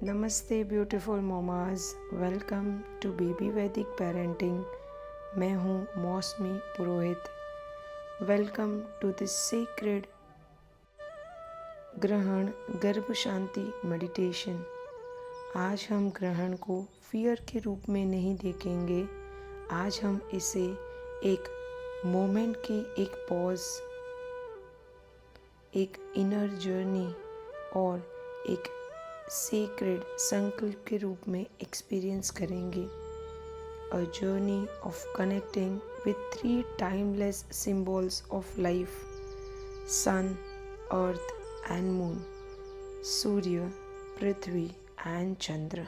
नमस्ते beautiful मोमाज, welcome to baby वैदिक parenting. मैं हूँ मौसमी पुरोहित। वेलकम टू दिस सीक्रेट ग्रहण गर्भ शांति मेडिटेशन। आज हम ग्रहण को फियर के रूप में नहीं देखेंगे। आज हम इसे एक मोमेंट की एक पॉज, एक इनर जर्नी और एक सेक्रेड संकल्प के रूप में एक्सपीरियंस करेंगे। A journey of connecting with 3 timeless symbols of life, sun, earth and moon, सूर्य, पृथ्वी एंड चंद्र।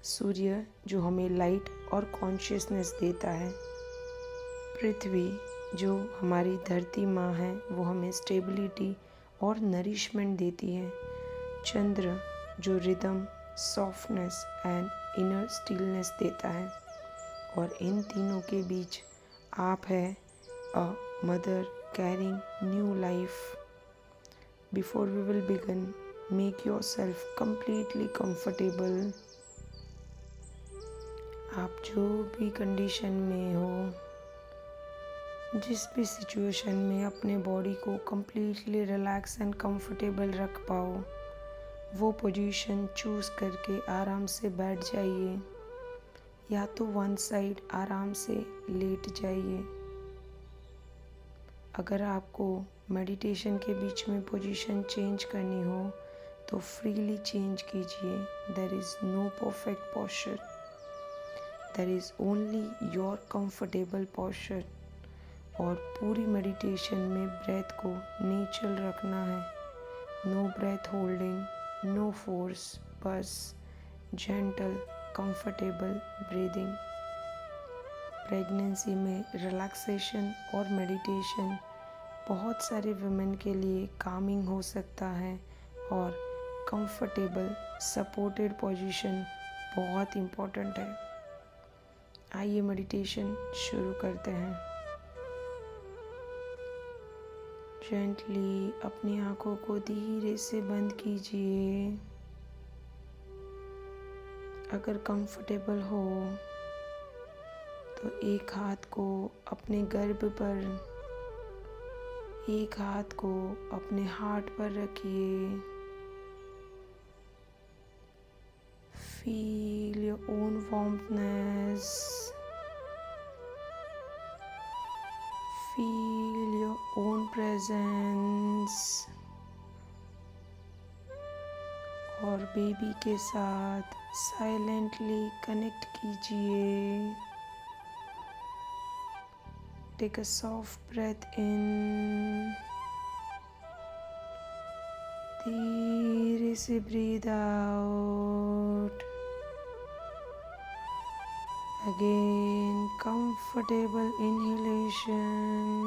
सूर्य जो हमें लाइट और कॉन्शियसनेस देता है, पृथ्वी जो हमारी धरती माँ है, वो हमें स्टेबिलिटी और नरिशमेंट देती है, चंद्र जो rhythm, softness and inner stillness देता है, और इन तीनों के बीच आप है, a mother caring new life. Before we will begin, make yourself completely comfortable. आप जो भी कंडीशन में हो, जिस भी सिचुएशन में अपने बॉडी को कम्प्लीटली रिलैक्स एंड कंफर्टेबल रख पाओ, वो पोजीशन चूज़ करके आराम से बैठ जाइए, या तो वन साइड आराम से लेट जाइए। अगर आपको मेडिटेशन के बीच में पोजीशन चेंज करनी हो तो फ्रीली चेंज कीजिए। There is no perfect posture, there is only your comfortable posture. और पूरी मेडिटेशन में ब्रेथ को नेचुरल रखना है। No breath holding, no force, बस जेंटल कंफर्टेबल ब्रीदिंग। प्रेगनेंसी में रिलैक्सेशन और मेडिटेशन बहुत सारे वुमेन के लिए कामिंग हो सकता है, और कंफर्टेबल सपोर्टेड पोजीशन बहुत इम्पोर्टेंट है। आइए मेडिटेशन शुरू करते हैं। जेंटली अपनी आंखों को धीरे से बंद कीजिए। अगर कंफर्टेबल हो तो एक हाथ को अपने गर्भ पर, एक हाथ को अपने हार्ट पर रखिए। Feel your own warmness, feel your own presence, और बेबी के साथ साइलेंटली कनेक्ट कीजिए। Take a soft breath in, धीरे से breathe out. Again comfortable inhalation,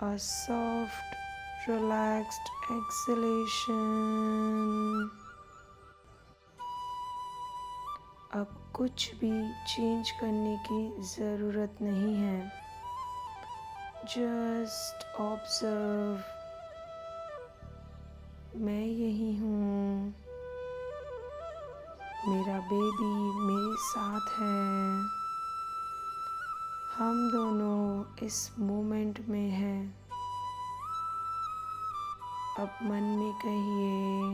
a soft relaxed exhalation। अब कुछ भी चेंज करने की ज़रूरत नहीं है। जस्ट ऑब्जर्व, मैं यही हूँ, मेरा बेबी मेरे साथ है, हम दोनों इस मोमेंट में हैं। अब मन में कहिए,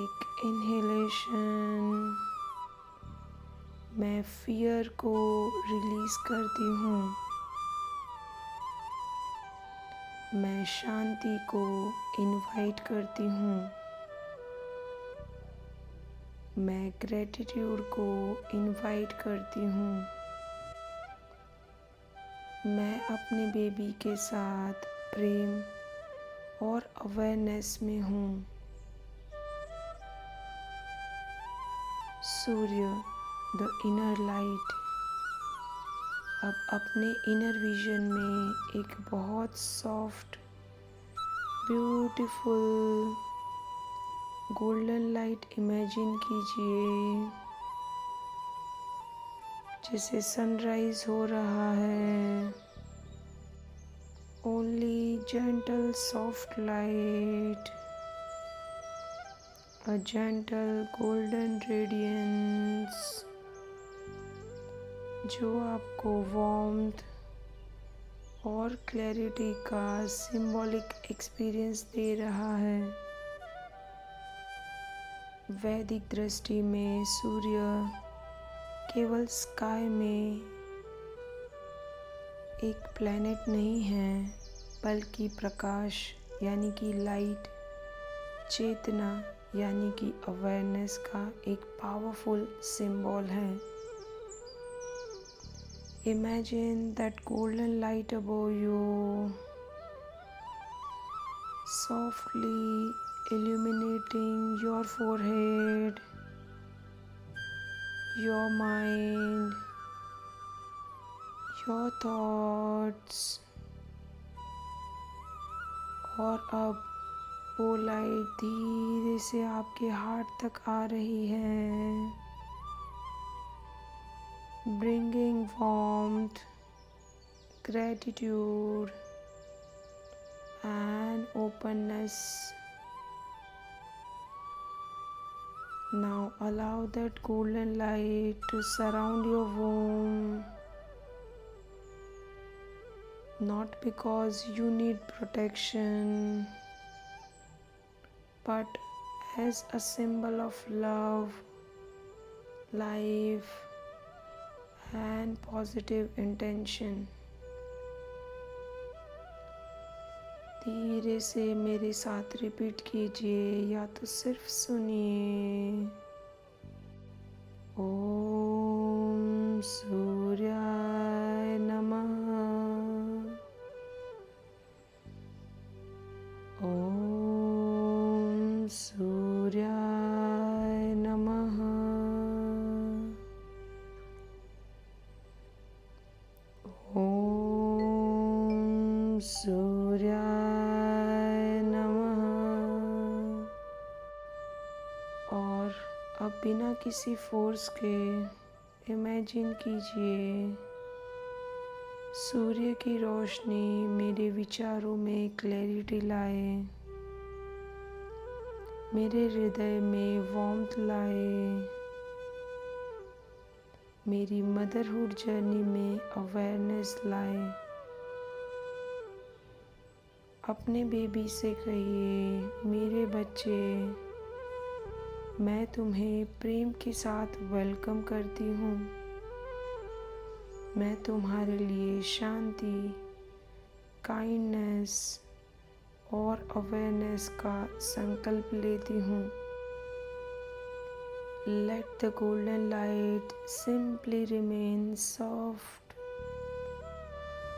एक इनहेलेशन, मैं फियर को रिलीज करती हूँ, मैं शांति को इनवाइट करती हूँ, मैं ग्रेटिट्यूड को इनवाइट करती हूँ। मैं अपने बेबी के साथ प्रेम और अवेयरनेस में हूँ। सूर्य, द इनर लाइट, अब अपने इनर विजन में एक बहुत soft, beautiful golden light imagine कीजिए, जैसे सनराइज हो रहा है only gentle soft light, a gentle golden radiance जो आपको वार्मथ और क्लैरिटी का सिंबॉलिक एक्सपीरियंस दे रहा है। वैदिक दृष्टि में सूर्य केवल स्काई में एक प्लैनेट नहीं है, बल्कि प्रकाश यानी कि लाइट, चेतना यानी कि अवेयरनेस का एक पावरफुल सिंबल है। Imagine that golden light above you, softly illuminating your forehead, your mind, your thoughts। और अब वो लाइट धीरे से आपके हार्ट तक आ रही है, bringing warmth, gratitude and openness। Now allow that golden light to surround your womb, not because you need protection, but as a symbol of love, life and positive intention। धीरे से मेरे साथ रिपीट कीजिए या तो सिर्फ सुनिए। ओम सूर्याय नमः। ओम सूर्याय नमः। ओम सूर्याय नमः। और अब बिना किसी फोर्स के इमेजिन कीजिए सूर्य की रोशनी मेरे विचारों में क्लैरिटी लाए, मेरे हृदय में वार्मथ लाए, मेरी मदरहुड जर्नी में अवेयरनेस लाए। अपने बेबी से कहिए, मेरे बच्चे, मैं तुम्हें प्रेम के साथ वेलकम करती हूँ। मैं तुम्हारे लिए शांति, काइंडनेस और अवेयरनेस का संकल्प लेती हूँ। Let the golden light simply remain soft,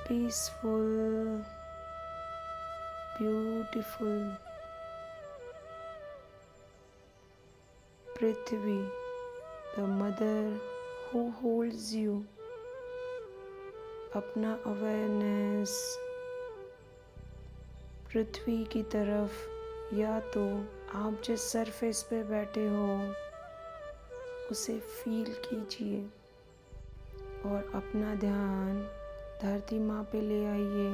peaceful, beautiful। Prithvi, the mother who holds you, अपना अवेयरनेस पृथ्वी की तरफ, या तो आप जिस सरफेस पे बैठे हो उसे फील कीजिए और अपना ध्यान धरती माँ पे ले आइए।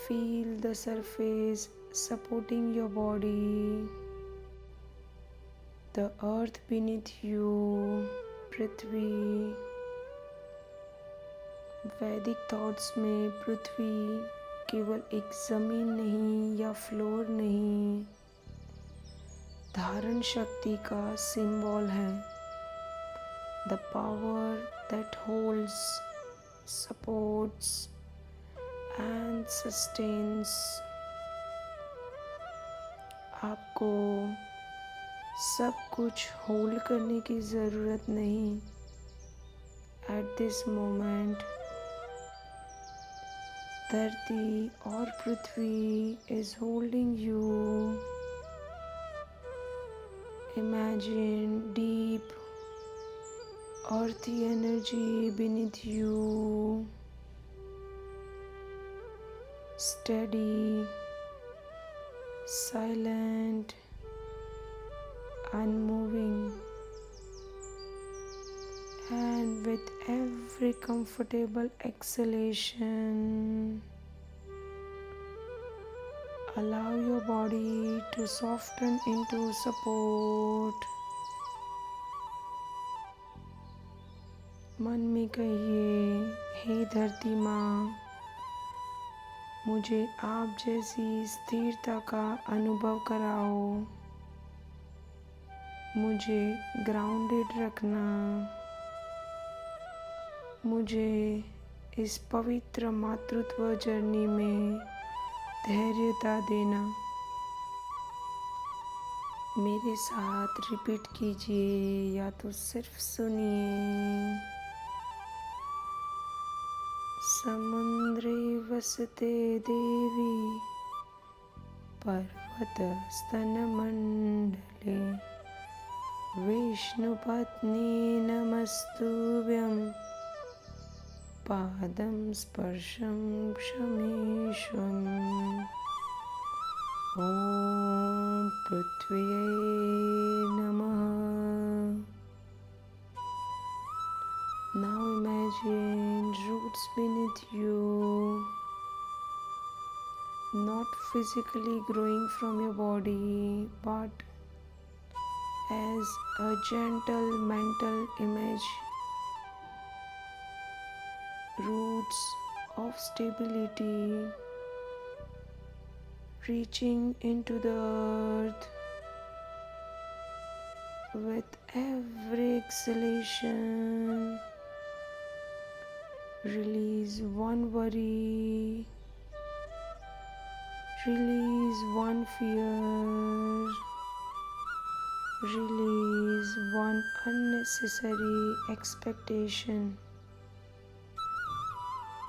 Feel the surface supporting your body, the earth beneath you, पृथ्वी। वैदिक थॉट्स में पृथ्वी केवल एक जमीन नहीं या फ्लोर नहीं, धारण शक्ति का सिंबल है। The power that holds, supports and sustains. आपको सब कुछ होल्ड करने की ज़रूरत नहीं। एट दिस मोमेंट धरती और पृथ्वी is holding you. Imagine deep earthy energy beneath you, steady, silent, unmoving, And with every comfortable exhalation, allow your body to soften into support. मन में कहिए, हे धरती माँ, मुझे आप जैसी स्थिरता का अनुभव कराओ। मुझे ग्राउंडेड रखना, मुझे इस पवित्र मातृत्व जर्नी में धैर्यता देना। मेरे साथ रिपीट कीजिए या तो सिर्फ सुनिए। समुद्रे वसते देवी पर्वत स्तनमण्डले विष्णुपत्नी नमस्तुभ्यं पादं स्पर्शं क्षमेष्वम्। ॐ पृथ्व्यै नमः। Now imagine roots beneath you, not physically growing from your body, but as a gentle mental image. Roots of stability reaching into the earth. With every exhalation, release one worry, release one fear, release one unnecessary expectation.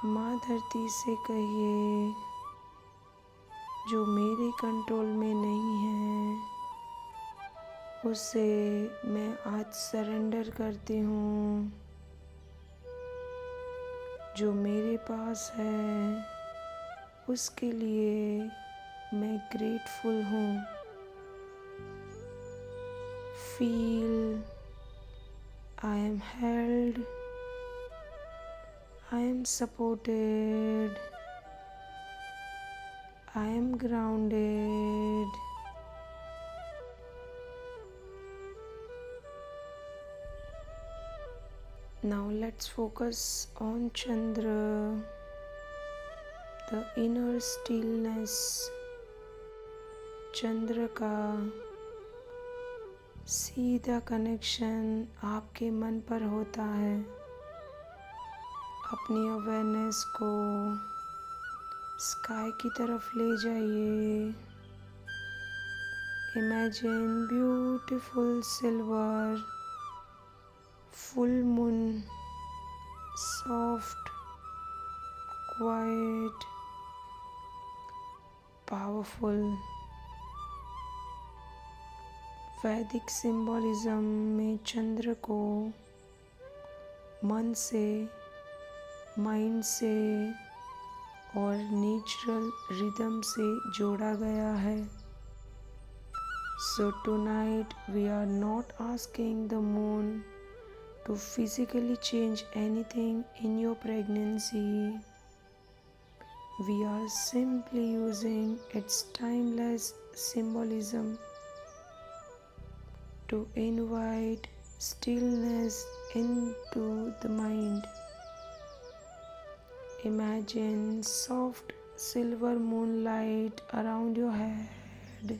माँ धरती से कहिए, जो मेरे control में नहीं है उसे मैं आज सरेंडर करती हूँ। जो मेरे पास है उसके लिए मैं ग्रेटफुल हूँ। Feel I am held, I am supported, I am grounded. Now let's focus on Chandra, the inner stillness. चंद्र का सीधा कनेक्शन आपके मन पर होता है। अपनी अवेयरनेस को स्काई की तरफ ले जाइए। Imagine beautiful silver full moon, soft, quite, powerful. वैदिक सिंबोलिज्म में चंद्र को मन से, माइंड से और नेचुरल रिदम से जोड़ा गया है। So tonight we are not asking the moon to physically change anything in your pregnancy. We are simply using its timeless symbolism to invite stillness into the mind. Imagine soft silver moonlight around your head.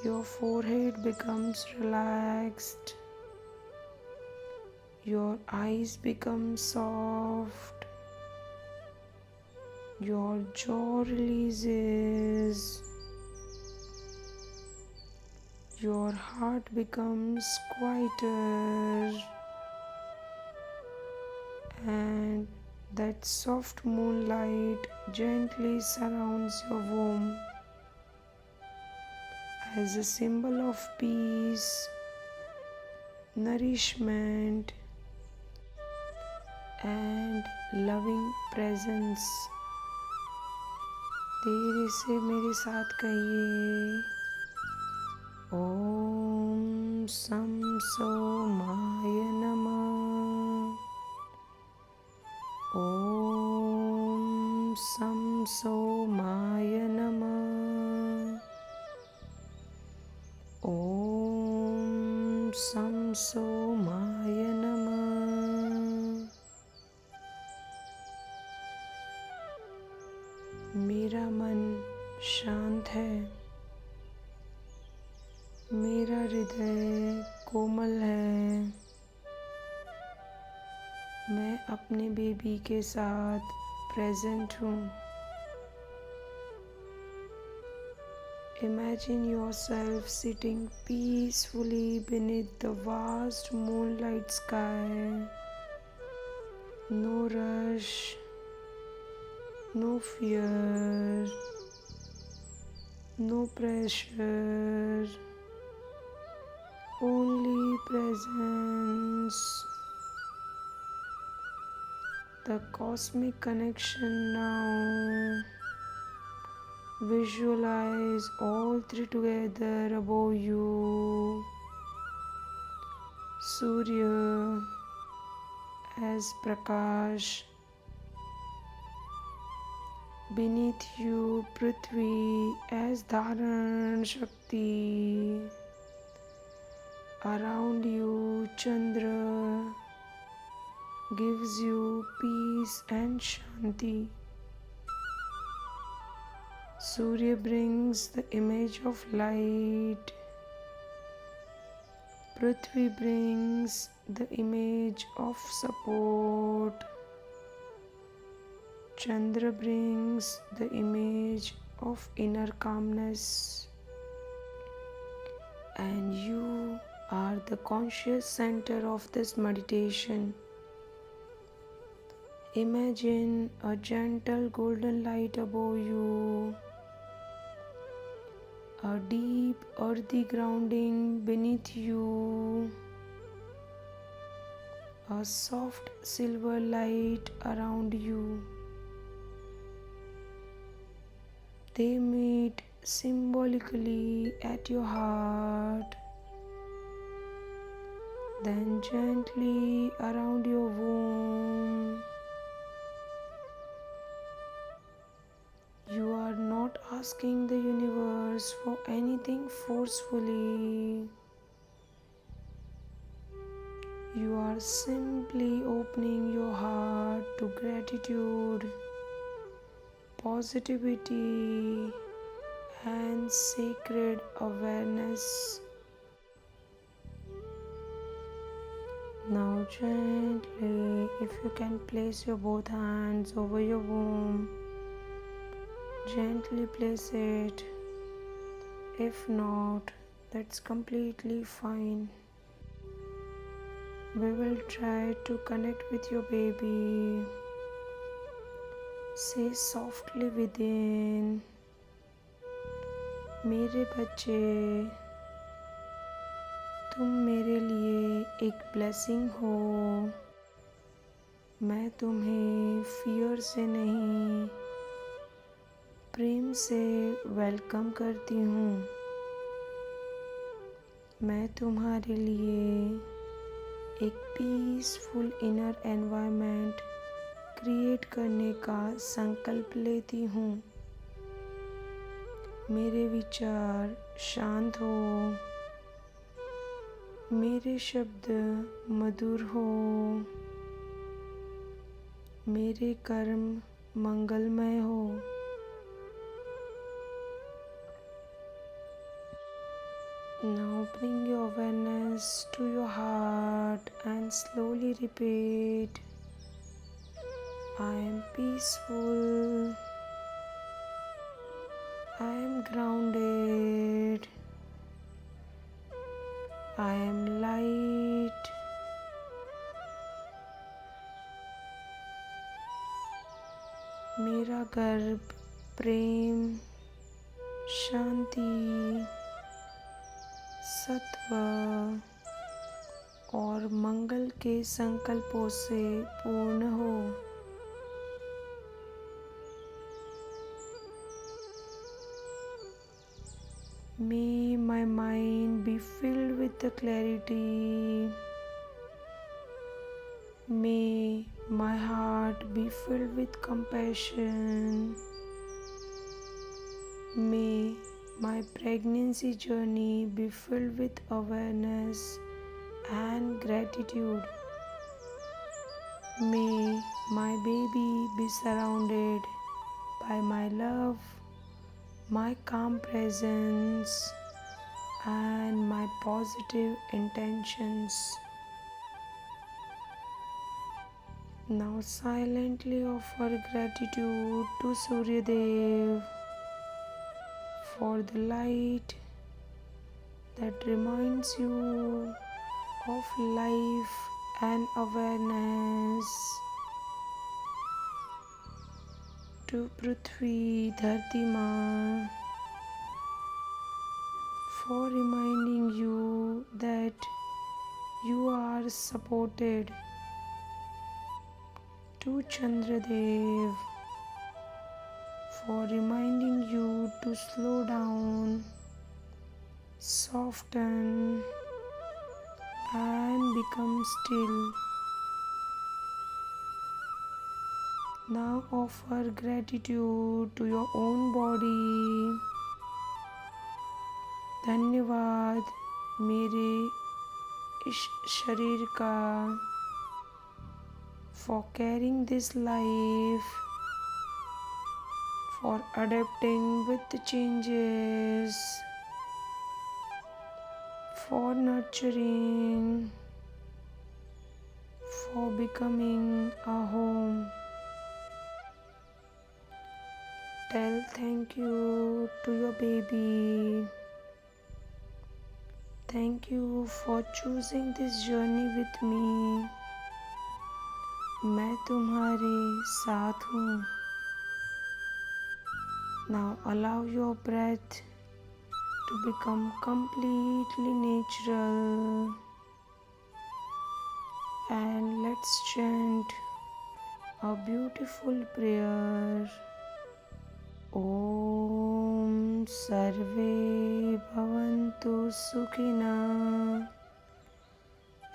Your forehead becomes relaxed. Your eyes become soft. Your jaw releases. Your heart becomes quieter. And that soft moonlight gently surrounds your womb as a symbol of peace, nourishment, and loving presence. धीरे से मेरे साथ कहिए, ॐ सं सोमाय नमः। ॐ सं सोमाय नमः। ॐ सं सोमाय नमः। मेरा मन शांत है, मेरा हृदय कोमल है। मैं अपने बेबी के साथ प्रेजेंट हूँ। Imagine yourself sitting peacefully beneath the vast moonlight sky. No rush, no fear, no pressure, only presence. The cosmic connection now. Visualize all three together above you. Surya as Prakash. Beneath you Prithvi as Dharan Shakti. Around you Chandra gives you peace and Shanti. Surya brings the image of light. Prithvi brings the image of support. Chandra brings the image of inner calmness. And you are the conscious center of this meditation. Imagine a gentle golden light above you. A deep earthy grounding beneath you, a soft silver light around you. They meet symbolically at your heart, then gently around your womb. You are not asking the universe for anything forcefully. You are simply opening your heart to gratitude, positivity, and sacred awareness. Now gently, if you can, place your both hands over your womb. Gently place it. If not, that's completely fine. We will try to connect with your baby. Say softly within, मेरे बच्चे, तुम मेरे लिए एक blessing हो। मैं तुम्हें fear से नहीं, प्रेम से वेलकम करती हूँ। मैं तुम्हारे लिए एक पीसफुल इनर एनवायरनमेंट क्रिएट करने का संकल्प लेती हूँ। मेरे विचार शांत हो, मेरे शब्द मधुर हो, मेरे कर्म मंगलमय हो। Now bring your awareness to your heart and slowly repeat, I am peaceful, I am grounded, I am light, मेरा गर्भ प्रेम, शांति, सत्व और मंगल के संकल्पों से पूर्ण हो। May my mind be filled with the clarity. May my heart be filled with compassion. May my pregnancy journey be filled with awareness and gratitude. May my baby be surrounded by my love, my calm presence, and my positive intentions. Now silently offer gratitude to Suryadev for the light that reminds you of life and awareness. To Prithvi Dharti Ma for reminding you that you are supported. To Chandradev for reminding you to slow down, soften, and become still. Now offer gratitude to your own body. धन्यवाद मेरे इस शरीर का for carrying this life, for adapting with the changes, for nurturing, for becoming a home. Tell thank you to your baby. Thank you for choosing this journey with me. मैं तुम्हारे साथ हूँ. Now allow your breath to become completely natural, and let's chant a beautiful prayer. Om Sarve Bhavantu Sukhina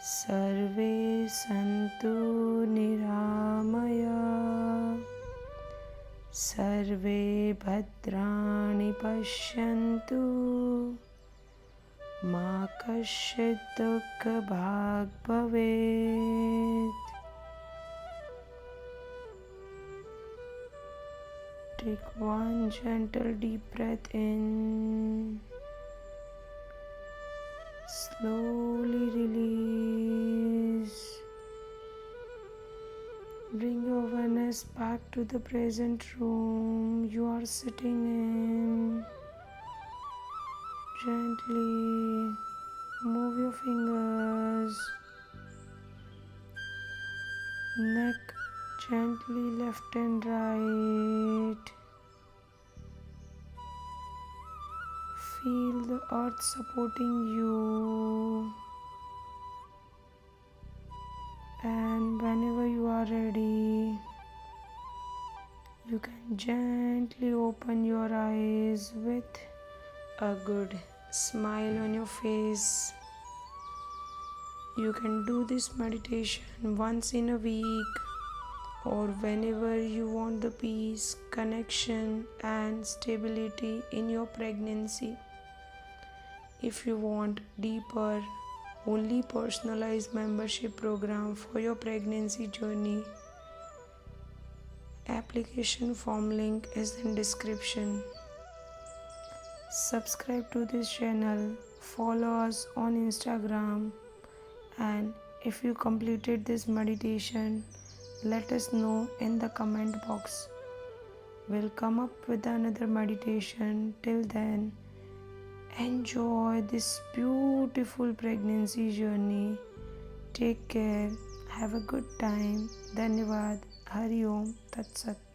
Sarve Santu Niramaya Sarve Bhadrani Pashyantu Ma Kasyit Dukha Bhag Bhavet. Take one gentle deep breath in. Slowly release. Bring your awareness back to the present room you are sitting in. Gently move your fingers. Neck gently left and right. Feel the earth supporting you. And whenever you are ready, you can gently open your eyes with a good smile on your face. You can do this meditation once in a week or whenever you want the peace, connection, and stability in your pregnancy. If you want deeper, only personalized membership program for your pregnancy journey, application form link is in description. Subscribe to this channel, follow us on Instagram, and if you completed this meditation, let us know in the comment box. We'll come up with another meditation. Till then, enjoy this beautiful pregnancy journey. Take care. Have a good time. Dhanyavad. Hari Om. Tat Sat.